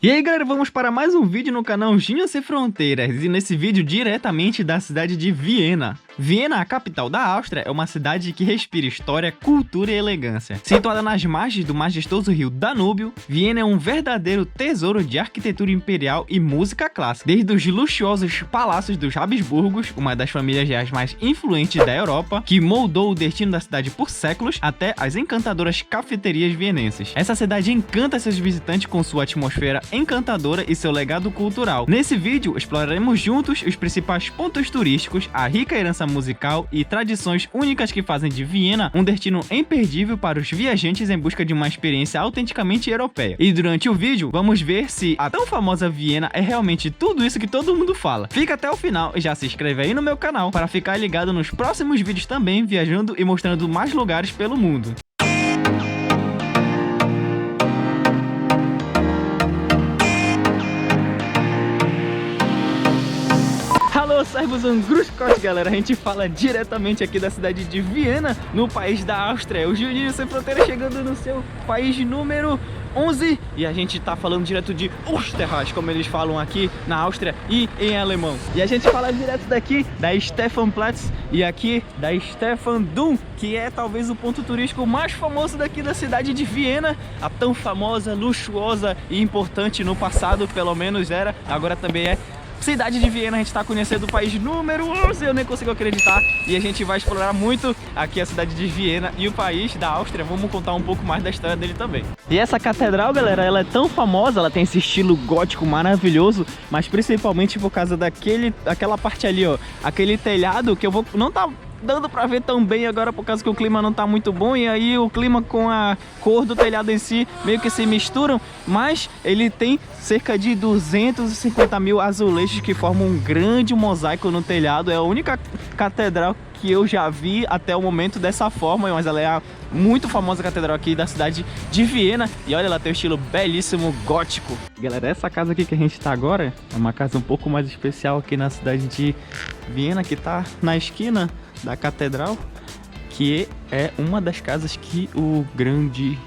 E aí galera, vamos para mais um vídeo no canal Ginho Sem Fronteiras, e nesse vídeo diretamente da cidade de Viena. Viena, a capital da Áustria, é uma cidade que respira história, cultura e elegância. Situada nas margens do majestoso rio Danúbio, Viena é um verdadeiro tesouro de arquitetura imperial e música clássica. Desde os luxuosos palácios dos Habsburgos, uma das famílias reais mais influentes da Europa, que moldou o destino da cidade por séculos, até as encantadoras cafeterias vienenses. Essa cidade encanta seus visitantes com sua atmosfera encantadora e seu legado cultural. Nesse vídeo, exploraremos juntos os principais pontos turísticos, a rica herança musical e tradições únicas que fazem de Viena um destino imperdível para os viajantes em busca de uma experiência autenticamente europeia. E durante o vídeo, vamos ver se a tão famosa Viena é realmente tudo isso que todo mundo fala. Fica até o final e já se inscreve aí no meu canal para ficar ligado nos próximos vídeos também, viajando e mostrando mais lugares pelo mundo. Alô, servos Grüß galera, a gente fala diretamente aqui da cidade de Viena, no país da Áustria. O Juninho Sem Fronteira chegando no seu país número 11 e a gente tá falando direto de Österreich, como eles falam aqui na Áustria e em alemão. E a gente fala direto daqui da Stephansplatz e aqui da Stephandom, que é talvez o ponto turístico mais famoso daqui da cidade de Viena, a tão famosa, luxuosa e importante no passado, pelo menos era, agora também é. Cidade de Viena, a gente está conhecendo o país número 11, eu nem consigo acreditar. E a gente vai explorar muito aqui a cidade de Viena e o país da Áustria. Vamos contar um pouco mais da história dele também. E essa catedral, galera, ela é tão famosa, ela tem esse estilo gótico maravilhoso, mas principalmente por causa daquela parte ali, ó, aquele telhado que não tá dando pra ver tão bem agora por causa que o clima não tá muito bom, e aí o clima com a cor do telhado em si meio que se misturam, mas ele tem cerca de 250 mil azulejos que formam um grande mosaico no telhado. É a única catedral que eu já vi até o momento dessa forma, mas ela é a muito famosa catedral aqui da cidade de Viena, e olha, ela tem um estilo belíssimo gótico. Galera, essa casa aqui que a gente tá agora é uma casa um pouco mais especial aqui na cidade de Viena, que tá na esquina da catedral, que é uma das casas que o grande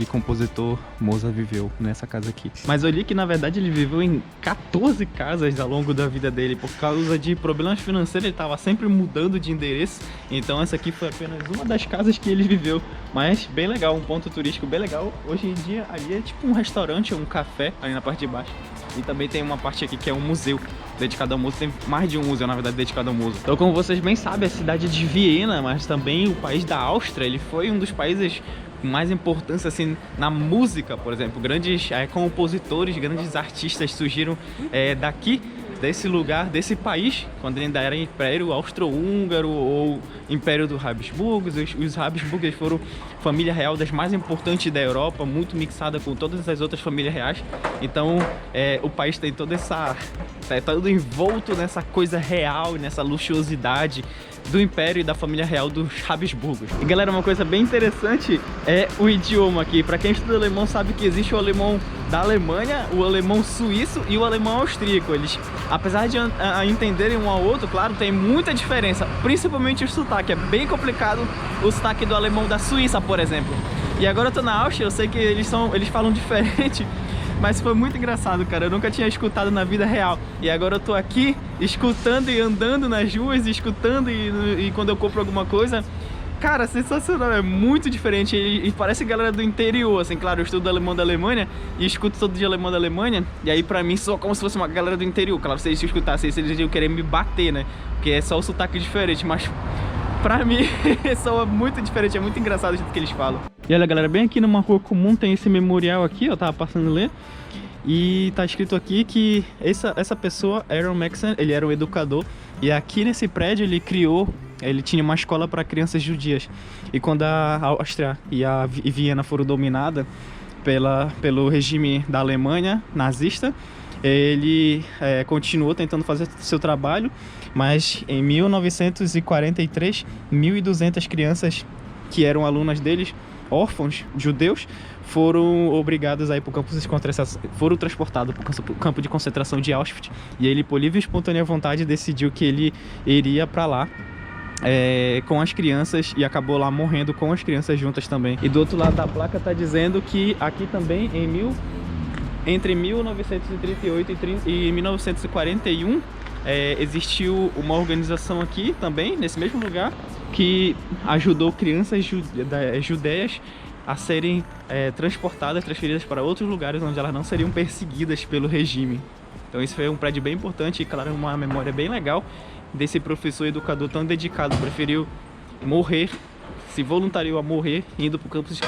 compositor Mozart viveu, nessa casa aqui. Mas eu li que na verdade ele viveu em 14 casas ao longo da vida dele, por causa de problemas financeiros. Ele estava sempre mudando de endereço, então essa aqui foi apenas uma das casas que ele viveu. Mas bem legal, um ponto turístico bem legal. Hoje em dia ali é tipo um restaurante, um café ali na parte de baixo. E também tem uma parte aqui que é um museu dedicado ao museu. Tem mais de um museu, na verdade, dedicado ao museu. Então, como vocês bem sabem, a cidade de Viena, mas também o país da Áustria, ele foi um dos países com mais importância assim na música, por exemplo. Grandes compositores, grandes artistas surgiram daqui, desse lugar, desse país, quando ainda era Império Austro-Húngaro ou Império dos Habsburgos. Os Habsburgos foram família real das mais importantes da Europa, muito mixada com todas as outras famílias reais. Então o país tem toda essa... tá todo envolto nessa coisa real, nessa luxuosidade do Império e da família real dos Habsburgos. E galera, uma coisa bem interessante é o idioma aqui. Para quem estuda alemão sabe que existe o alemão da Alemanha, o alemão suíço e o alemão austríaco. Eles, apesar de entenderem um ao outro, claro, tem muita diferença, principalmente o sotaque. É bem complicado o sotaque do alemão da Suíça, por exemplo. E agora eu tô na Áustria, eu sei que eles falam diferente, mas foi muito engraçado, cara. Eu nunca tinha escutado na vida real. E agora eu tô aqui escutando e andando nas ruas, escutando e quando eu compro alguma coisa, cara, sensacional, é muito diferente. E parece galera do interior, assim, claro, eu estudo alemão da Alemanha e escuto todo dia alemão da Alemanha, e aí pra mim soa como se fosse uma galera do interior. Claro, se eles escutassem isso, eles iam querer me bater, né? Porque é só o sotaque diferente, mas pra mim soa muito diferente, é muito engraçado o jeito que eles falam. E olha, galera, bem aqui numa rua comum tem esse memorial aqui, eu tava passando a ler, e tá escrito aqui que essa pessoa, Aaron Maxson, ele era um educador, e aqui nesse prédio ele tinha uma escola para crianças judias. E quando a Áustria e a Viena foram dominadas pelo regime da Alemanha nazista, ele continuou tentando fazer seu trabalho, mas em 1943, 1.200 crianças que eram alunas deles, órfãos judeus, foram obrigados a ir para o campo de concentração, foram transportados para o campo de concentração de Auschwitz, e ele, por livre e espontânea vontade, decidiu que ele iria para lá com as crianças, e acabou lá morrendo com as crianças juntas também. E do outro lado da placa tá dizendo que aqui também em Entre 1938 e 1941, existiu uma organização aqui também, nesse mesmo lugar, que ajudou crianças judeias a serem transportadas, transferidas para outros lugares onde elas não seriam perseguidas pelo regime. Então isso foi um prédio bem importante e, claro, uma memória bem legal desse professor educador tão dedicado. Preferiu morrer, se voluntariou a morrer, indo para o campo de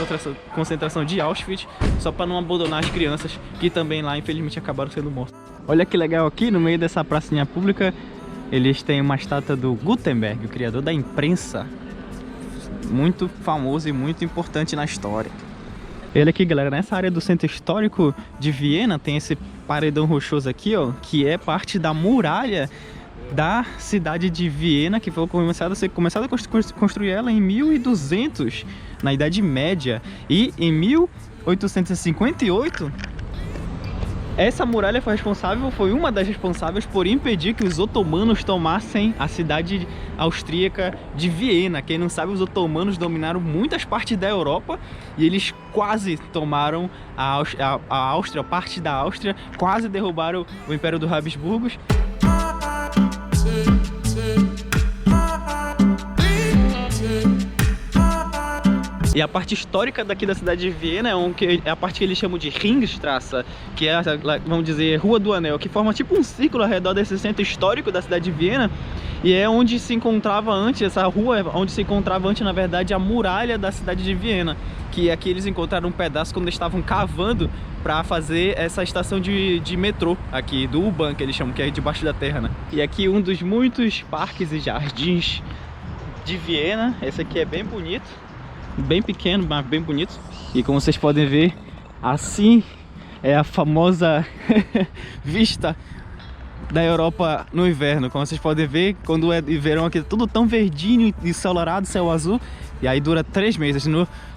concentração de Auschwitz, só para não abandonar as crianças, que também lá, infelizmente, acabaram sendo mortas. Olha que legal, aqui no meio dessa pracinha pública, eles têm uma estátua do Gutenberg, o criador da imprensa, muito famoso e muito importante na história. Olha aqui, galera, nessa área do centro histórico de Viena, tem esse paredão rochoso aqui, ó, que é parte da muralha da cidade de Viena, que foi começado a construir ela em 1200, na Idade Média. E em 1858, essa muralha foi uma das responsáveis por impedir que os otomanos tomassem a cidade austríaca de Viena. Quem não sabe, os otomanos dominaram muitas partes da Europa e eles quase tomaram a Áustria, parte da Áustria, quase derrubaram o Império dos Habsburgos. E a parte histórica daqui da cidade de Viena é a parte que eles chamam de Ringstrasse, que é, vamos dizer, Rua do Anel, que forma tipo um círculo ao redor desse centro histórico da cidade de Viena. E é onde se encontrava antes, essa rua é onde se encontrava antes, na verdade, a muralha da cidade de Viena. Que aqui eles encontraram um pedaço quando eles estavam cavando para fazer essa estação de metrô aqui, do U-Bahn, que eles chamam, que é debaixo da terra, né? E aqui um dos muitos parques e jardins de Viena. Esse aqui é bem bonito, bem pequeno, mas bem bonito. E como vocês podem ver, assim é a famosa vista da Europa no inverno. Como vocês podem ver, quando é verão aqui, tudo tão verdinho e ensolarado, céu azul. E aí dura 3 meses.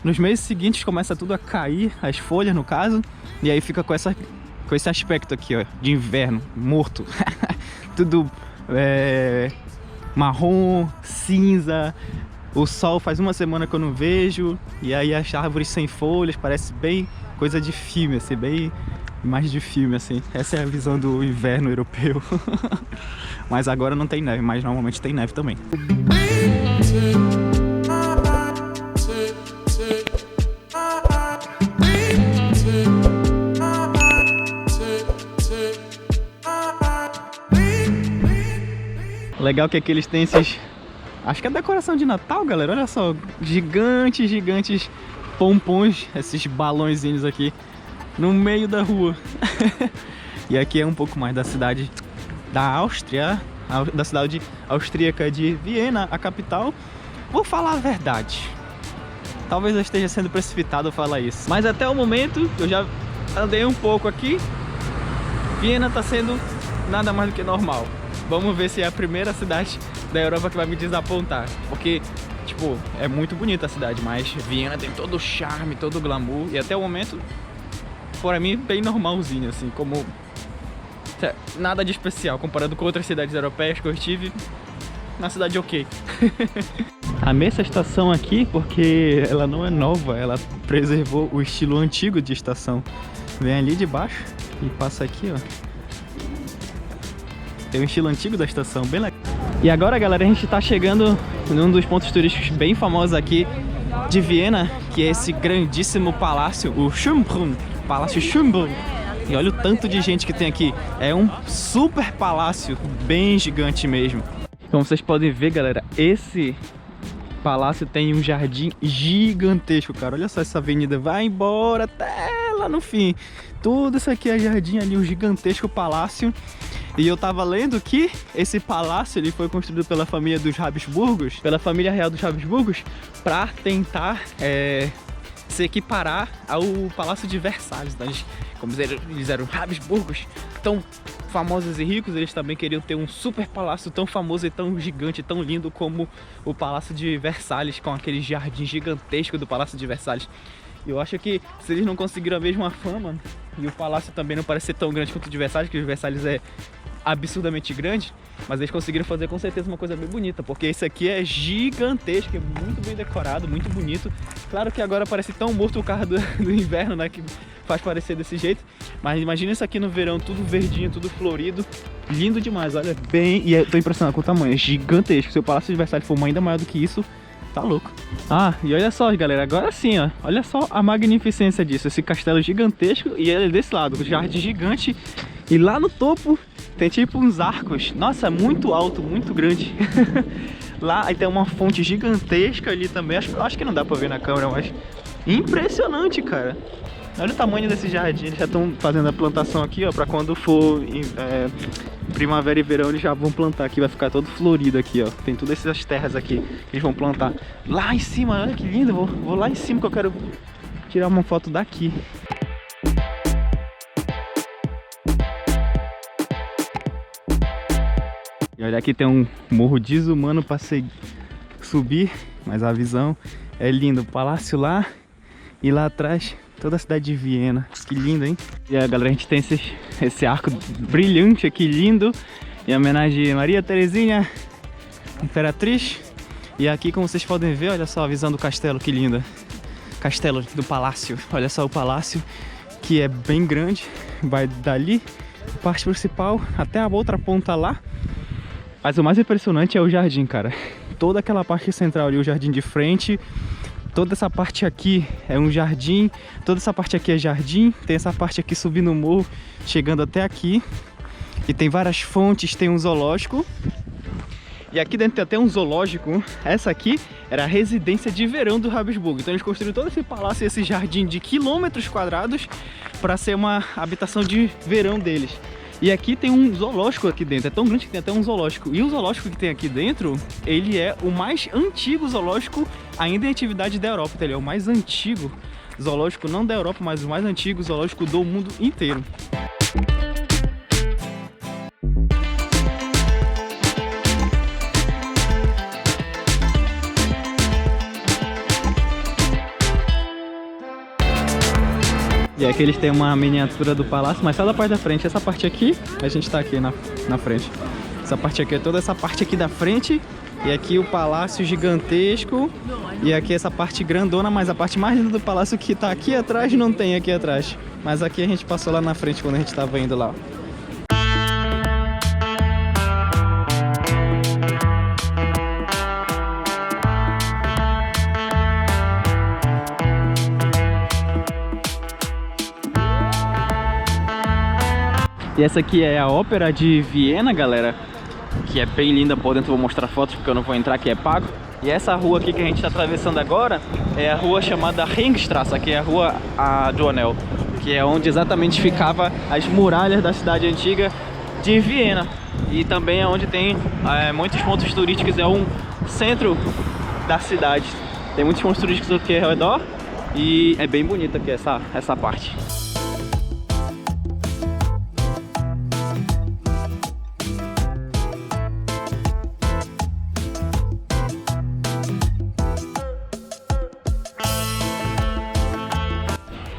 Nos meses seguintes começa tudo a cair, as folhas no caso. E aí fica com esse aspecto aqui, ó, de inverno, morto. Tudo marrom, cinza. O sol faz uma semana que eu não vejo. E aí as árvores sem folhas, parece bem coisa de filme, assim, bem imagem de filme, assim. Essa é a visão do inverno europeu. Mas agora não tem neve, mas normalmente tem neve também. Legal que aqui eles têm esses... Acho que é decoração de Natal, galera. Olha só, gigantes pompons, esses balõezinhos aqui no meio da rua. E aqui é um pouco mais da cidade da Áustria, da cidade austríaca de Viena, a capital. Vou falar a verdade, talvez eu esteja sendo precipitado a falar isso, mas até o momento eu já andei um pouco aqui. Viena tá sendo nada mais do que normal. Vamos ver se é a primeira cidade da Europa que vai me desapontar, porque, tipo, é muito bonita a cidade, mas Viena tem todo o charme, todo o glamour, e até o momento, para mim, bem normalzinho, assim, como nada de especial, comparado com outras cidades europeias que eu estive, na cidade ok. Amei essa estação aqui porque ela não é nova, ela preservou o estilo antigo de estação. Vem ali de baixo e passa aqui, ó. Tem um estilo antigo da estação, bem legal. E agora, galera, a gente tá chegando num dos pontos turísticos bem famosos aqui de Viena, que é esse grandíssimo palácio, o Schönbrunn, Palácio Schönbrunn. E olha o tanto de gente que tem aqui. É um super palácio, bem gigante mesmo. Como vocês podem ver, galera, esse palácio tem um jardim gigantesco, cara. Olha só, essa avenida vai embora até lá no fim. Tudo isso aqui é jardim ali, um gigantesco palácio. E eu tava lendo que esse palácio ele foi construído pela família dos Habsburgos, pela família real dos Habsburgos, para tentar se equiparar ao Palácio de Versalhes. Então, como eles eram Habsburgos tão famosos e ricos, eles também queriam ter um super palácio tão famoso e tão gigante, tão lindo como o Palácio de Versalhes, com aquele jardim gigantesco do Palácio de Versalhes. E eu acho que se eles não conseguiram a mesma fama, e o palácio também não parece ser tão grande quanto o de Versalhes, que o de Versalhes é absurdamente grande, mas eles conseguiram fazer com certeza uma coisa bem bonita, porque esse aqui é gigantesco, é muito bem decorado, muito bonito. Claro que agora parece tão morto o carro do inverno, né, que faz parecer desse jeito, mas imagina isso aqui no verão, tudo verdinho, tudo florido, lindo demais, olha bem, e eu tô impressionado com o tamanho, é gigantesco. Se o Palácio de Versalhes for ainda maior do que isso, tá louco. Ah, e olha só, galera, agora sim, ó, olha só a magnificência disso, esse castelo gigantesco, e ele é desse lado, o jardim gigante, e lá no topo tem tipo uns arcos. Nossa, é muito alto, muito grande. Lá aí tem uma fonte gigantesca ali também, acho que não dá pra ver na câmera, mas impressionante, cara. Olha o tamanho desse jardim, eles já estão fazendo a plantação aqui, ó, pra quando for primavera e verão eles já vão plantar aqui, vai ficar todo florido aqui, ó. Tem todas essas terras aqui que eles vão plantar. Lá em cima, olha que lindo, vou lá em cima que eu quero tirar uma foto daqui. E olha, aqui tem um morro desumano para subir, mas a visão é linda. O palácio lá e lá atrás toda a cidade de Viena. Que lindo, hein? E aí, galera, a gente tem esse arco brilhante aqui, lindo, em homenagem a Maria Terezinha, Imperatriz. E aqui, como vocês podem ver, olha só a visão do castelo, que linda. Castelo do palácio. Olha só o palácio, que é bem grande. Vai dali, parte principal, até a outra ponta lá. Mas o mais impressionante é o jardim, cara. Toda aquela parte central ali, o jardim de frente. Toda essa parte aqui é um jardim. Toda essa parte aqui é jardim. Tem essa parte aqui subindo o morro, chegando até aqui. E tem várias fontes, tem um zoológico. E aqui dentro tem até um zoológico. Essa aqui era a residência de verão do Habsburgo. Então eles construíram todo esse palácio e esse jardim de quilômetros quadrados para ser uma habitação de verão deles. E aqui tem um zoológico aqui dentro, é tão grande que tem até um zoológico. E o zoológico que tem aqui dentro, ele é o mais antigo zoológico ainda em atividade da Europa. Então ele é o mais antigo zoológico, não da Europa, mas o mais antigo zoológico do mundo inteiro. E aqui eles têm uma miniatura do palácio, mas só da parte da frente. Essa parte aqui, a gente tá aqui na frente. Essa parte aqui é toda essa parte aqui da frente. E aqui o palácio gigantesco. E aqui essa parte grandona, mas a parte mais linda do palácio que tá aqui atrás não tem aqui atrás. Mas aqui a gente passou lá na frente quando a gente tava indo lá. E essa aqui é a Ópera de Viena, galera, que é bem linda. Por dentro eu vou mostrar fotos porque eu não vou entrar, que é pago. E essa rua aqui que a gente está atravessando agora é a rua chamada Ringstrasse, que é a rua do Anel, que é onde exatamente ficava as muralhas da cidade antiga de Viena. E também é onde tem muitos pontos turísticos, é um centro da cidade. Tem muitos pontos turísticos aqui ao redor e é bem bonita aqui essa parte.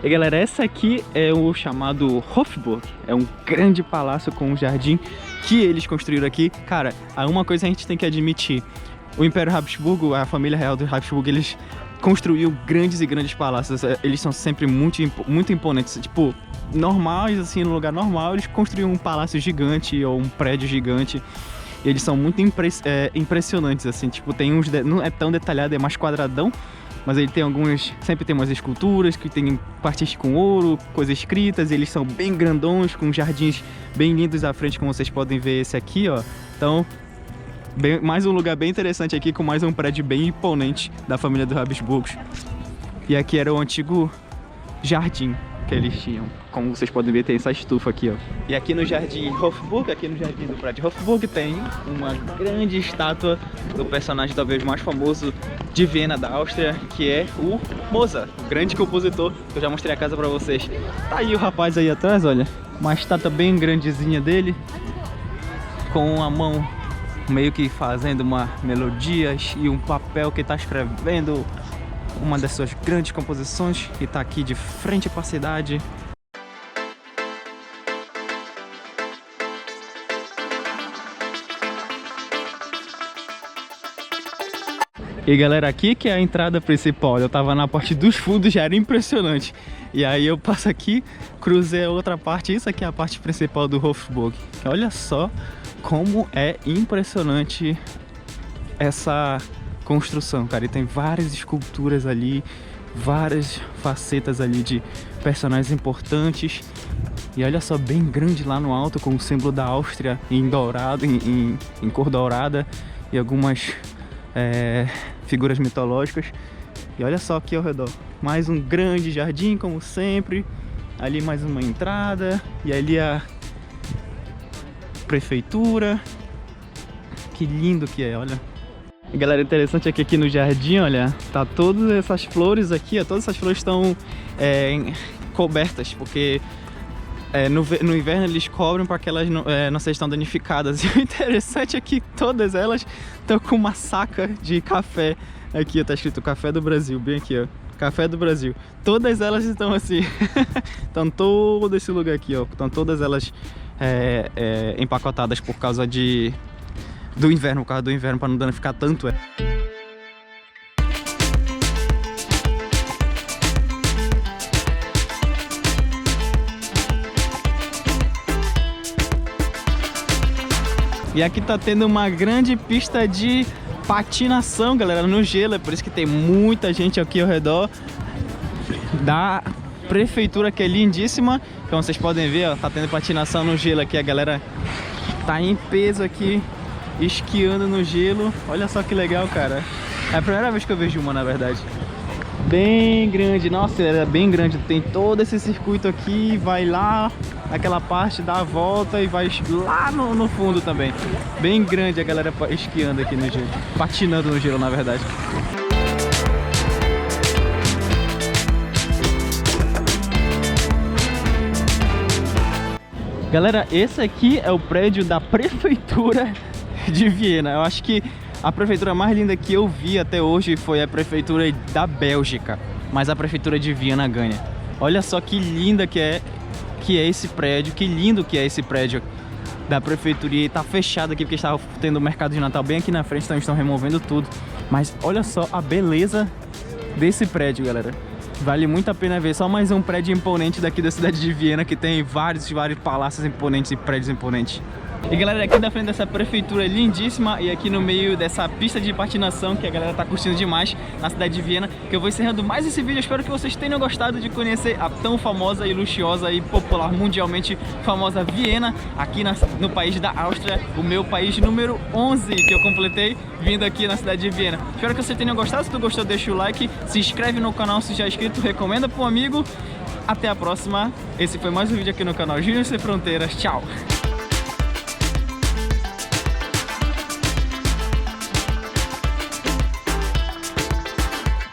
E galera, essa aqui é o chamado Hofburg, é um grande palácio com um jardim que eles construíram aqui. Cara, há uma coisa a gente tem que admitir, o Império Habsburgo, a família real do Habsburgo, eles construíram grandes e grandes palácios, eles são sempre muito imponentes, tipo, normais, assim, no lugar normal, eles construíram um palácio gigante ou um prédio gigante. E eles são muito impressionantes, assim, tipo, tem uns, não é tão detalhado, é mais quadradão, mas ele tem sempre tem umas esculturas que tem partes com ouro, coisas escritas, e eles são bem grandões, com jardins bem lindos à frente, como vocês podem ver esse aqui, ó. Então, mais um lugar bem interessante aqui, com mais um prédio bem imponente da família dos Habsburgos. E aqui era o antigo jardim que eles tinham. Como vocês podem ver, tem essa estufa aqui, ó. E aqui no jardim Hofburg, aqui no jardim do prédio Hofburg, tem uma grande estátua do personagem talvez mais famoso de Viena, da Áustria, que é o Mozart, o grande compositor, que eu já mostrei a casa pra vocês. Tá aí o rapaz aí atrás, olha, uma estátua bem grandezinha dele, com a mão meio que fazendo uma melodia e um papel que tá escrevendo uma das suas grandes composições, e tá aqui de frente para a cidade. E galera, aqui que é a entrada principal. Eu tava na parte dos fundos, já era impressionante. E aí eu passo aqui, cruzei a outra parte. Isso aqui é a parte principal do Hofburg. Olha só como é impressionante essa construção, cara. E tem várias esculturas ali, várias facetas ali de personagens importantes. E olha só, bem grande lá no alto, com o símbolo da Áustria em dourado, em cor dourada. E algumas figuras mitológicas. E olha só aqui ao redor, mais um grande jardim como sempre. Ali mais uma entrada. E ali a prefeitura. Que lindo que é, olha. E galera, interessante é que aqui no jardim, olha, tá todas essas flores aqui, ó, todas essas flores estão cobertas, porque no inverno eles cobrem para que elas não sejam danificadas. E o interessante é que todas elas estão com uma saca de café. Aqui ó, tá escrito Café do Brasil, bem aqui ó, Café do Brasil. Todas elas estão assim, estão todo esse lugar aqui ó, estão todas elas empacotadas por causa do inverno, por causa do inverno, para não danificar tanto. E aqui tá tendo uma grande pista de patinação, galera, no gelo. É por isso que tem muita gente aqui ao redor da prefeitura, que é lindíssima. Como vocês podem ver, ó, tá tendo patinação no gelo aqui. A galera tá em peso aqui, esquiando no gelo. Olha só que legal, cara. É a primeira vez que eu vejo uma, na verdade. Bem grande, nossa, ela é bem grande. Tem todo esse circuito aqui, vai lá naquela parte, dá a volta e vai lá no fundo também. Bem grande a galera esquiando aqui no gelo, patinando no gelo, na verdade. Galera, esse aqui é o prédio da prefeitura de Viena. Eu acho que a prefeitura mais linda que eu vi até hoje foi a prefeitura da Bélgica, mas a prefeitura de Viena ganha. Olha só que linda que é esse prédio, que lindo que é esse prédio da prefeitura. E tá fechado aqui porque estava tendo o mercado de Natal bem aqui na frente, então estão removendo tudo. Mas olha só a beleza desse prédio, galera. Vale muito a pena ver. Só mais um prédio imponente daqui da cidade de Viena, que tem vários palácios imponentes e prédios imponentes. E galera, aqui da frente dessa prefeitura lindíssima e aqui no meio dessa pista de patinação que a galera tá curtindo demais na cidade de Viena, que eu vou encerrando mais esse vídeo. Eu espero que vocês tenham gostado de conhecer a tão famosa e luxuosa e popular, mundialmente famosa Viena, aqui no país da Áustria, o meu país número 11 que eu completei vindo aqui na cidade de Viena. Espero que você tenha gostado. Se tu gostou, deixa o like, se inscreve no canal se já é inscrito, recomenda para um amigo. Até a próxima. Esse foi mais um vídeo aqui no canal Júnior Sem Fronteiras. Tchau!